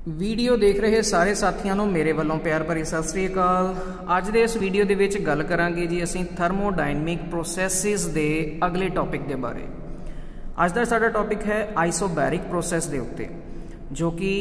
Video देख रहे सारे साथियों को मेरे वालों प्यार भरी सत श्री अकाल। अज दे इस वीडियो दे विच गल करांगे जी असीं थर्मोडायनमिक प्रोसैसिस दे अगले टॉपिक के बारे। अज दा साडा टॉपिक है आइसोबैरिक प्रोसैस दे उत्ते, जो कि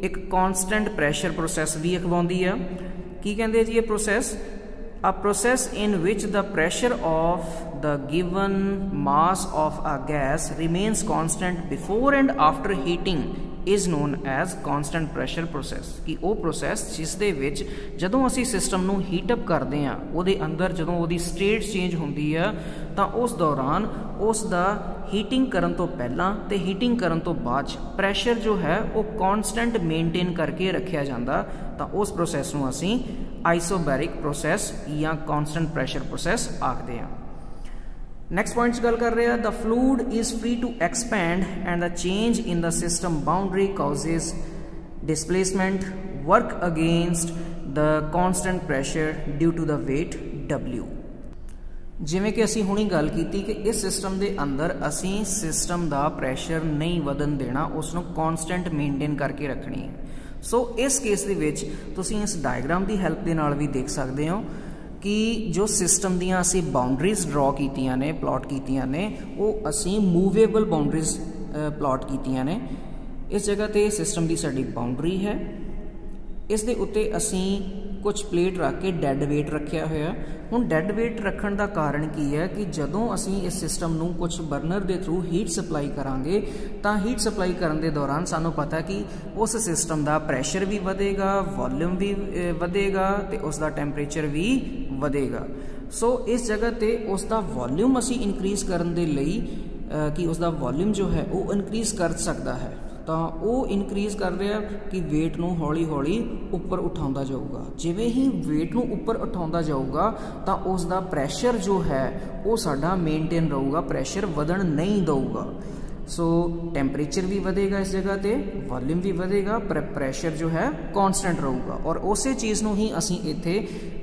एक कॉन्सटेंट प्रैशर प्रोसैस भी अखवाउंदी है। की कहंदे जी ये process? A process in which the pressure of the given mass of a gas remains constant before and after heating is known as constant pressure process। कि वो प्रोसैस जिस दे विच जदों असी सिस्टम नूं हीटअप करते हैं उहदे अंदर जदों उहदी स्टेट चेंज होंदी है तां उस दौरान उस दा हीटिंग करन तो पहलां ते हीटिंग करन तो बाद प्रैशर जो है वो कॉन्सटेंट मेनटेन करके रखिया जांदा, तां उस प्रोसैस नूं असीं आइसोबैरिक प्रोसैस या कॉन्सटेंट प्रैशर प्रोसैस आखते हैं। नैक्सट पॉइंट गल कर रहे हैं the fluid is free to expand and the change in the system boundary causes displacement work against the constant pressure due to the weight W। जिमें कि असी हुणी गल की कि इस सिस्टम के अंदर असी सिस्टम का प्रैशर नहीं वधन देना, उसनों कॉन्सटेंट मेनटेन करके रखनी है। सो इस केस दे विच तुसीं इस डायग्राम की हैल्प के नाल भी देख सकते हो कि जो सिस्टम दियां असी बाउंड्रीज ड्रॉ कीतियां ने, प्लॉट कीतियां ने, वो असी मूवेबल बाउंड्रीज प्लॉट कीतियां ने। इस जगह ते सिस्टम की साडी बाउंड्री है, इस दे उत्ते असी कुछ प्लेट रख के डैड वेट रखा हुआ। हुण डैड वेट रखण दा कारण की है कि जदों असी इस सिस्टम नूं कुछ बर्नर के थ्रू हीट सप्लाई करांगे तां हीट सप्लाई करन दे दौरान सानूं पता कि उस सिस्टम का प्रैशर भी वधेगा, वॉल्यूम भी वधेगा ते उसका टैंपरेचर भी वधेगा। सो इस जगह ते उसका वॉल्यूम असी इनक्रीज करन दे लई कि उसका वॉल्यूम जो है वो इनक्रीज कर सकता है, तो वो इनक्रीज कर रहा कि वेट नूं हौली हौली उपर उठाउंदा जाऊगा। जिवें ही वेट नूं उपर उठाउंदा जाऊगा तो उसका प्रैशर जो है वो साडा मेनटेन रहूगा, प्रैशर वधण नहीं दऊगा। सो टैंपरेचर भी वधेगा इस जगह ते, वॉल्यूम भी वधेगा, पर प्रैशर जो है कॉन्सटेंट रहूगा। और उस चीज़ नूं ही असीं इत्थे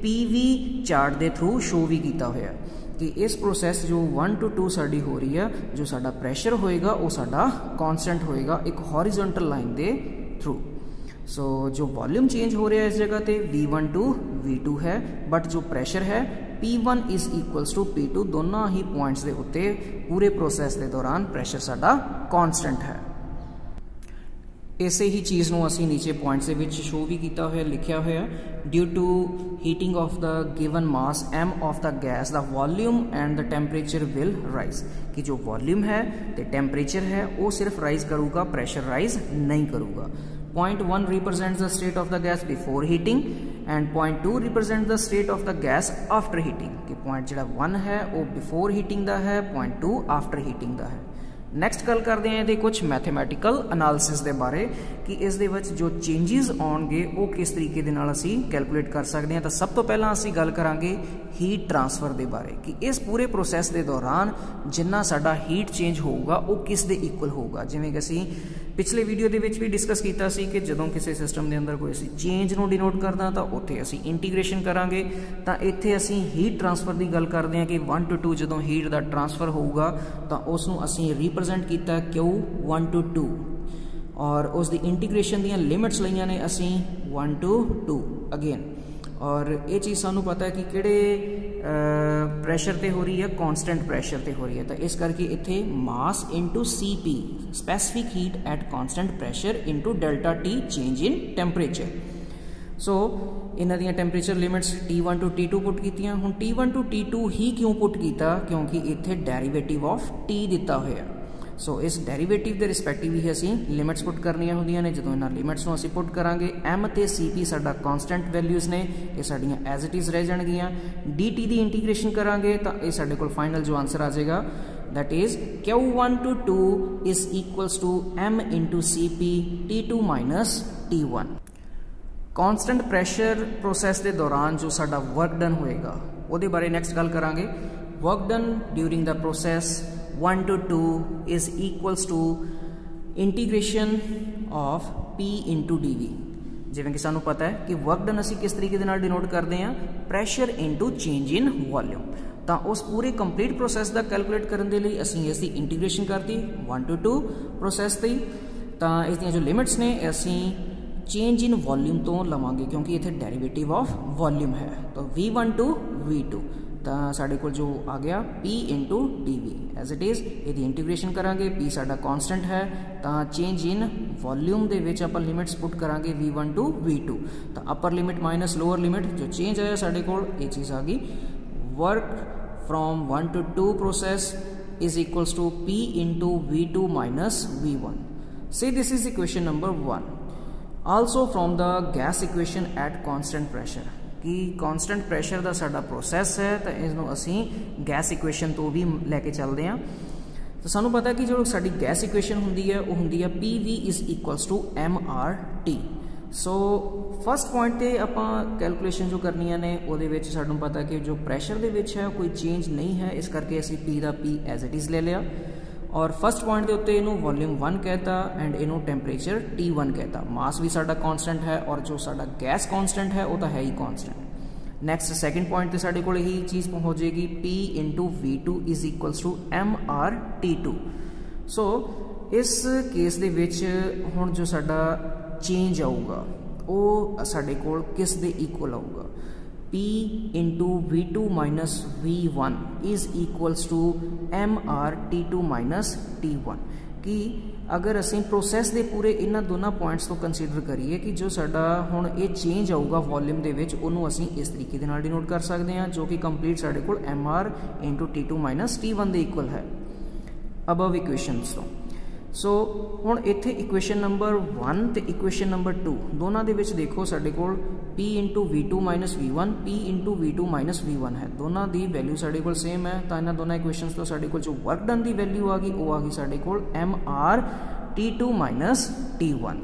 PV चार्ट के थ्रू शो भी किया होया कि इस प्रोसैस जो 1 to 2 साड़ी हो रही है, जो साडा प्रैशर होएगा वो साडा कॉन्सटेंट होएगा एक हॉरिजॉन्टल लाइन के थ्रू। सो जो वॉल्यूम चेंज हो रहा है इस जगह पे V1 to V2 है, बट जो प्रैशर है P1 is equals to P2। दोनों ही पॉइंट्स के उत्ते पूरे प्रोसैस के दौरान प्रैशर साडा कॉन्सटेंट है। इसे ही चीज़ नूं असीं नीचे पॉइंट्स के विच शो भी किया हुआ, लिखा हुआ due to heating of the given mass M of the gas the volume and the temperature will rise. कि जो वॉल्यूम है तो टैंपरेचर है वो सिर्फ राइज करूगा, प्रैशर राइज नहीं करूगा। Point 1 represents the state of the gas before heating and point 2 represent the state of the gas after heating. कि पॉइंट जो 1 है वो बिफोर हीटिंग का है, पॉइंट 2 आफ्टर हीटिंग का है। नैक्सट गल करते हैं ये कुछ मैथेमैटिकल एनालिसिस के बारे कि इस दे विच जो चेंजिज आउणगे वो किस तरीके दे नाल असीं कैलकुलेट कर सकते हैं। तो सब तो पहला असीं गल करांगे हीट ट्रांसफर के बारे कि इस पूरे प्रोसैस के दौरान जिन्ना साडा हीट चेंज होगा वो किस दे इक्वल होगा। जिवें कि असीं पिछले वीडियो के विच भी डिस्कस किया सी कि जदों किसी सिस्टम के अंदर कोई असीं चेंज नूं डिनोट करदा तो उत्थे असीं इंटीग्रेशन करांगे, तो इत्थे असीं हीट ट्रांसफर की गल करते हैं कि 1 to 2 जदों हीट का ट्रांसफर होगा तो उसनूं असीं रिप्रजेंट किया Q1 to 2 और उसकी इंटीग्रेशन दीयां लिमिट्स लईआं ने असीं 1 to 2 अगेन। और ये चीज़ सानू पता है कि किहड़े प्रैशर ते हो रही है, कॉन्सटेंट प्रैशर ते हो रही है। तो इस करके इत्थे mass into CP specific heat at constant pressure into delta T change in temperature. So इन्हां दीयां temperature limits T1 to T2 put कीतियां। हुण T1 to T2 ही क्यों पुट कीता? क्योंकि इत्थे डेरिवेटिव ऑफ T दिता होया। सो इस डेरिवेटिव के रिस्पैक्टिव ही असीं लिमिट्स पुट करनियां होंदियां ने। जदों इन्हां लिमिट्स नूं असीं पुट करांगे M ते CP साडा कॉन्सटेंट वैल्यूज़ ने, ये साडियां एज इट इज़ रह जाणगियां। DT की इंटीग्रेशन करांगे तो ये साडे कोल फाइनल जो आंसर आ जाएगा that is Q1 to 2 is equals to M into CP T2 minus T1। Constant pressure process के दौरान जो साडा वर्क डन होएगा वो बारे नैक्सट गल करांगे। Work done during the process 1 to 2 is equals to integration of P into dV। जिवें कि सानू पता है कि वर्क डन असीं किस तरीके दे नाल डिनोट करते हैं, pressure into change in volume. तो उस पूरे कंप्लीट प्रोसैस का कैलकुलेट करने के लिए असीं इसकी इंटीग्रेशन करती 1 to 2 प्रोसैस दी। तो इसदियां जो लिमिट्स ने असीं चेंज इन वॉल्यूम तो लवांगे क्योंकि इत्थे डेरिवेटिव ऑफ वॉल्यूम है। तो V1 टू V2 तो साढ़े को जो आ गया P into DV as it is. यदि इंटीग्रेशन करांगे P साडा कॉन्स्टेंट है तो चेंज इन वॉल्यूम दे विच आपां लिमिट्स पुट करांगे V1 टू V2 तो अपर लिमिट माइनस लोअर लिमिट जो चेंज आया साढ़े को ये चीज़ आ गई work from 1 to 2 process is equals to P into V2 minus V1. Say this is equation number 1. Also from the gas equation at constant pressure कि constant pressure ਦਾ ਸਾਡਾ process ਹੈ ਤਾਂ ਇਸ ਨੂੰ ਅਸੀਂ gas equation ਤੋਂ ਵੀ ਲੈ ਕੇ ਚੱਲਦੇ ਹਾਂ। ਤਾਂ ਸਾਨੂੰ ਪਤਾ ਹੈ ਕਿ ਜੋ ਸਾਡੀ gas equation ਹੁੰਦੀ ਹੈ ਉਹ ਹੁੰਦੀ ਹੈ PV is equals to MRT। So first point ते आपां कैलकुलेशन जो करनियां ने उहदे विच सानूं पता कि जो प्रैशर दे विच है कोई चेंज नहीं है, इस करके असीं P दा P एज इट इज़ ले लिया और फस्ट पॉइंट के उत्ते इनू वॉल्यूम 1 कहता एंड इनू टेंपरेचर T1 कहता। मास भी साडा कांस्टेंट है और जो साडा गैस कांस्टेंट है वो तो है ही कांस्टेंट। नैक्सट सैकेंड पॉइंट ते साडे कोल यही चीज़ पहुँच जाएगी P into V2 is equals to MRT2। So इस केस दे विच हुण जो साडा चेंज आऊगा वो साढ़े कोल किस दे इक्वल आऊगा P into V2 minus V1 is equals to MRT2 minus T1 कि अगर असीं प्रोसैस दे पूरे इन्हां दोनों पॉइंट्स तो कंसीडर करिए कि जो साडा हुण ये चेंज आऊगा वॉल्यूम दे विच उहनूं असीं इस तरीके दे नाल डिनोट कर सकते हैं जो कि कंप्लीट साढ़े कोल MR into T2 minus T1 दे इक्वल है अबव इक्वेशनस तो। सो हुण इत्थे इक्वेशन नंबर 1 ते इक्वेशन नंबर 2 दोनों दे विच देखो साडे कोल P into V2 minus V1 P into V2 minus V1 है, दोनों दी वैल्यू साडे कोल सेम है। तो इन्हां दोनों इक्वेशनस तो साडे कोल जो वर्क डन दी वैल्यू आ गई वो आ गई साडे कोल MRT2 माइनस T1।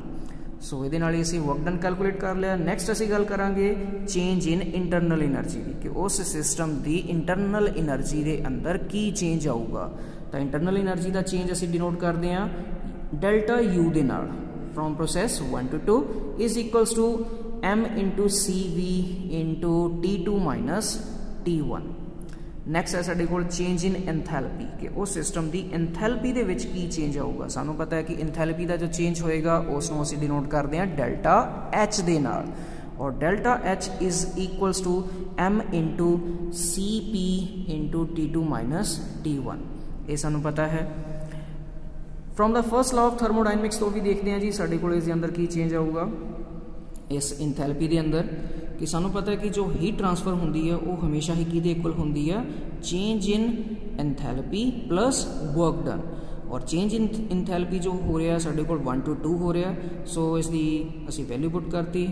सो इहदे नाल असीं वर्क डन कैलकुलेट कर लिया। नैक्सट असीं गल करांगे चेंज इन इंटरनल एनर्जी की कि उस सिस्टम की इंटरनल एनर्जी के अंदर की चेंज आऊगा। तो इंटरनल एनर्जी का चेंज असीं डिनोट करते हैं डेल्टा U दे नाल from process 1 to 2 is equals to M into CV into T2 minus T1। Next है साडे कोल चेंज इन एंथैल्पी कि उस सिस्टम की एंथैल्पी दे विच की चेंज आऊगा। सानू पता है कि एंथैल्पी का जो चेंज होएगा उसनूं असीं डिनोट करते हैं डेल्टा H दे नाल और delta H is equals to M into CP into T2 minus T1। ये सानू पता है। From the first law of thermodynamics तो भी देखते हैं जी साडे कोल इस अंदर की चेंज आऊगा इस इंथैल्पी के अंदर कि सानू पता है कि जो हीट ट्रांसफर होंदी है वो हमेशा ही किहदे इक्वल होंदी है change in enthalpy plus work done और चेंज इन इंथैल्पी जो हो रहा है साडे कोल 1 to 2 हो रहा है। सो इसकी असीं वैल्यू पुट करती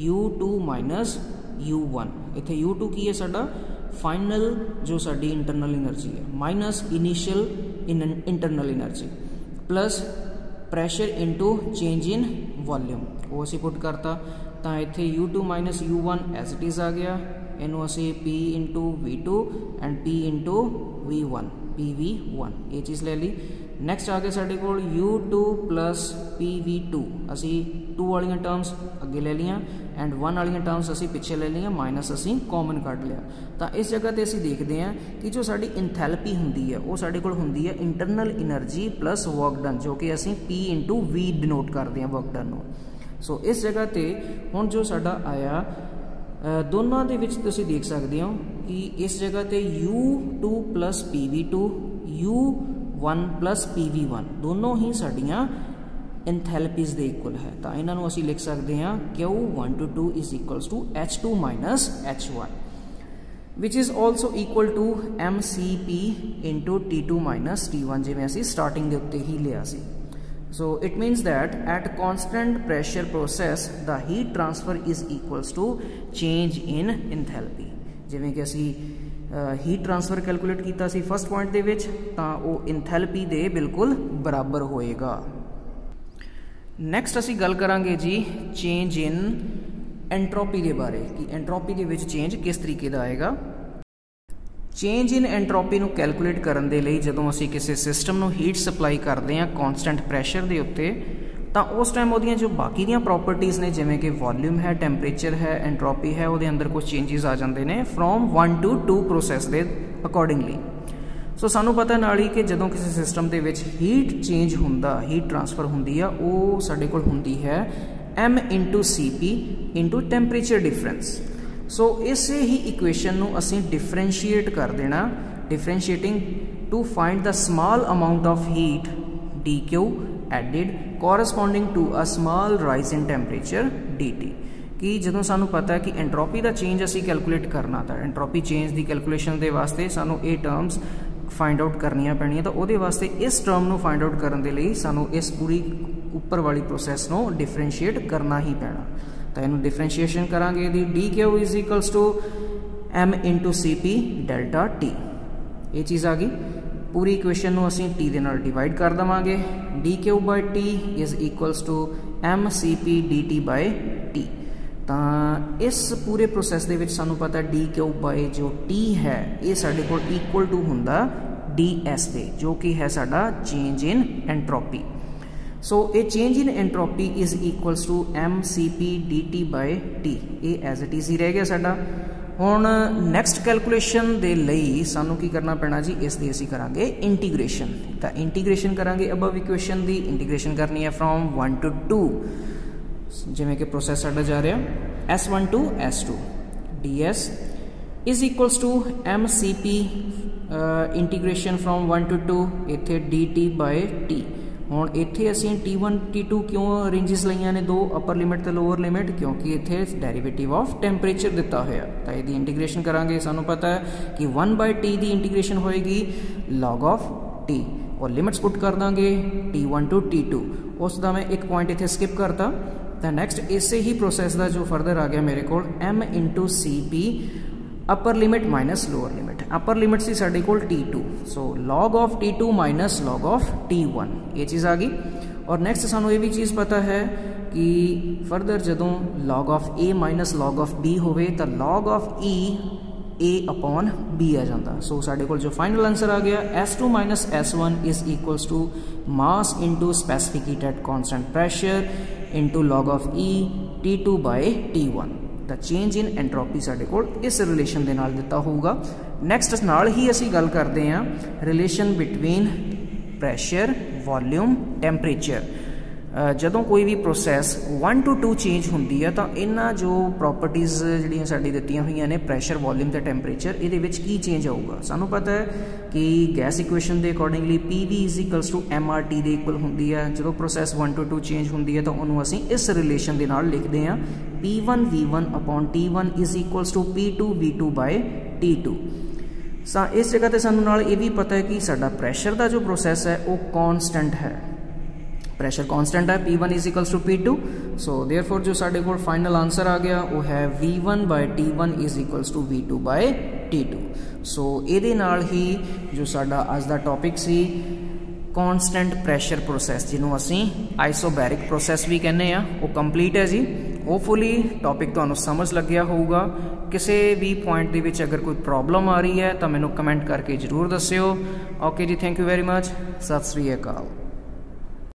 U2 माइनस U1। इत्थे U2 की है साडा फाइनल जो साडी इंटरनल एनर्जी है minus initial internal energy plus pressure into change in volume वो असीं पुट करता। तो इत्थे U2 minus U1 as it is आ गया। इनू असीं P into V2 and P into V1 PV1 ये चीज़ ले ली। नैक्सट आ गया साडे कोल U2 प्लस PV2 असी 2 वाली टर्म्स अगे ले लिया एंड 1 वाली टर्म्स असी पिछे ले लिया माइनस असी कॉमन कट लिया। तो इस जगह पर असी देखते हैं कि जो साडी इंथैल्पी होंदी है वो साडे कोल होंदी है internal energy plus work done जो कि असी P इंटू V डिनोट करते हैं वर्क डन। सो इस जगह पर हुण जो साडा आया दोनों दे विच तुसीं देख सकते हो कि इस जगह पे U2 plus PV2 U1 plus PV1 दोनों ही साड़ियाँ एंथैल्पीज दे इक्वल है। तो इन्हों असीं लिख सकते हैं Q1 to 2 is equals to H2 minus H1 which is also equal to MCP into T2 minus T1 जिवें असीं स्टार्टिंग के उत्ते ही लिया सी। So it means that at constant pressure process the heat transfer is equals to change in enthalpy। जिवें कि असी heat transfer calculate किया सी first point दे विच तां वो इंथैल्पी दे बिल्कुल बराबर होएगा। नैक्सट असी गल करांगे जी चेंज इन एंट्रोपी के बारे कि एंट्रोपी के विच चेंज किस तरीके का आएगा। चेंज इन एंट्रोपी नूं कैलकुलेट करन दे लई जदों असीं किसी सिस्टम नूं हीट सप्लाई करते हैं कॉन्सटेंट प्रैशर दे उत्ते तां उस टाइम उहदियां जो बाकी दियां प्रॉपर्टीज़ ने जिवें कि वॉल्यूम है टैंपरेचर है एंट्रोपी है उहदे अंदर कुछ चेंजिज आ जाते हैं फ्रॉम 1 to 2 प्रोसैस दे अकॉर्डिंगली। सो सानू पता नाल ही कि जदों किसी सिस्टम दे विच हीट चेंज हुंदा हीट ट्रांसफर हुंदी आ वो साडे कोल हुंदी है m into C P into temperature difference. So इस ही इक्वेशन नू असीं डिफरेंशिएट कर देना, differentiating to find the small amount of heat D Q added corresponding to a small rise in temperature D T. कि ਜਦੋਂ ਸਾਨੂੰ पता है कि एंट्रोपी का चेंज असी कैलकुलेट करना, तो एंट्रोपी चेंज की कैलकुलेशन के वास्ते सानू ये टर्म्स फाइंड आउट करनिया पैणियां, तो वो वास्ते इस टर्म नू फाइंड आउट करने के लिए सानू इस पूरी उपर वाली प्रोसैस नू डिफरेंशिएट करना ही पैना। तो इनू डिफरेंशिएशन करांगे the D Q is equals to M into C P delta T. ये चीज़ आ गई। पूरी इक्वेशन नू असीं टी दे नाल डिवाइड कर देवांगे। D Q by T is equals to M C P D T by T. तो इस पूरे प्रोसैस दे विच सानू पता डी क्यू बाय जो टी है ये साडे कोल इक्वल टू हुंदा डी एस दे, जो कि है साडा चेंज इन एंट्रोपी। सो ये change in entropy is equals to M C P D T by T. ये एज इट इज ही रह गया साडा। हुण नैक्सट कैलकुलेशन दे लई सानू की करना पैना जी, इस दी असीं करांगे इंटीग्रेशन। तो इंटीग्रेशन करांगे अबव इक्वेशन दी इंटीग्रेशन करनी है फ्रॉम 1 to 2, जिमें कि प्रोसैस साडा जा रहा S1 to S2 ds is equals to M C P integration from 1 to 2 इत्थे डी टी बाय टी। हुण इत्थे असीं T1 T2 क्यों रेंजिस लईआं ने दो, अपर लिमिट ते लोअर लिमिट, क्योंकि इत्थे डेरिवेटिव ऑफ टैंपरेचर दिता होया। तो इसकी इंटीग्रेशन करांगे, सानू पता है कि 1/t की इंटीग्रेशन होएगी log ऑफ t, और लिमिट्स पुट कर देंगे T1 to T2। उसका मैं एक पॉइंट इत्थे स्किप करता। तो नैक्सट इसे ही प्रोसैस का जो फर्दर आ गया मेरे को M into C P upper limit minus lower limit. Upper limit सी साढ़े को T2, so log of T2 minus log of T1, ये चीज़ आ गई। और नैक्सट सानू ये भी चीज़ पता है कि फर्दर जदों log of A minus log of B होवे तो लॉग ऑफ ई ए अपॉन बी आ जाता। सो साढ़े को जो फाइनल आंसर आ गया S2 minus S1 is equals to mass into specific heat at constant pressure into log of e T2 by T1। The change in entropy साढ़े को इस रिलेशन के नाल दिता होगा। नैक्सट नाल ही असी गल करते हैं relation between pressure volume temperature. जदों कोई भी प्रोसैस 1 to 2 चेंज होंदी है तो इन्हां जो प्रॉपर्टीज़ जिहड़ियां साडी दित्तियां होईयां ने प्रैशर वॉल्यूम ते टैंपरेचर, इहदे विच की चेंज आऊगा। सानू पता है कि गैस इक्वेशन के accordingly P V is equals to M R T के इक्वल होंदी है। जो प्रोसैस 1 to 2 चेंज होंदी है तो उन्होंने असीं इस रिलेशन के नाल लिखते हैं P1 V1 upon T1 is equals to P2 V2 by T2। इस जगह पर सानू नाल ये भी पता है कि साडा प्रैशर का जो प्रोसैस है वो कॉन्सटेंट है, प्रैशर कांस्टेंट है P1 is equals to P2। So therefore जो साढ़े को फाइनल आंसर आ गया वो है V1 by T1 is equals to V2 by T2। So ये नाल ही जो साडा अज दा टॉपिक सी कॉन्स्टेंट प्रैशर प्रोसैस, जिन्हों असी आइसोबैरिक प्रोसैस भी कहने हैं, वो कंप्लीट है जी। होपफुली टॉपिक तुहानूं समझ लग्या होगा। किसी भी पॉइंट दे विच अगर कोई प्रॉब्लम आ रही है तो मैनूं कमेंट करके जरूर दस्सिओ। ओके जी, थैंक यू वेरी मच। सत श्री अकाल।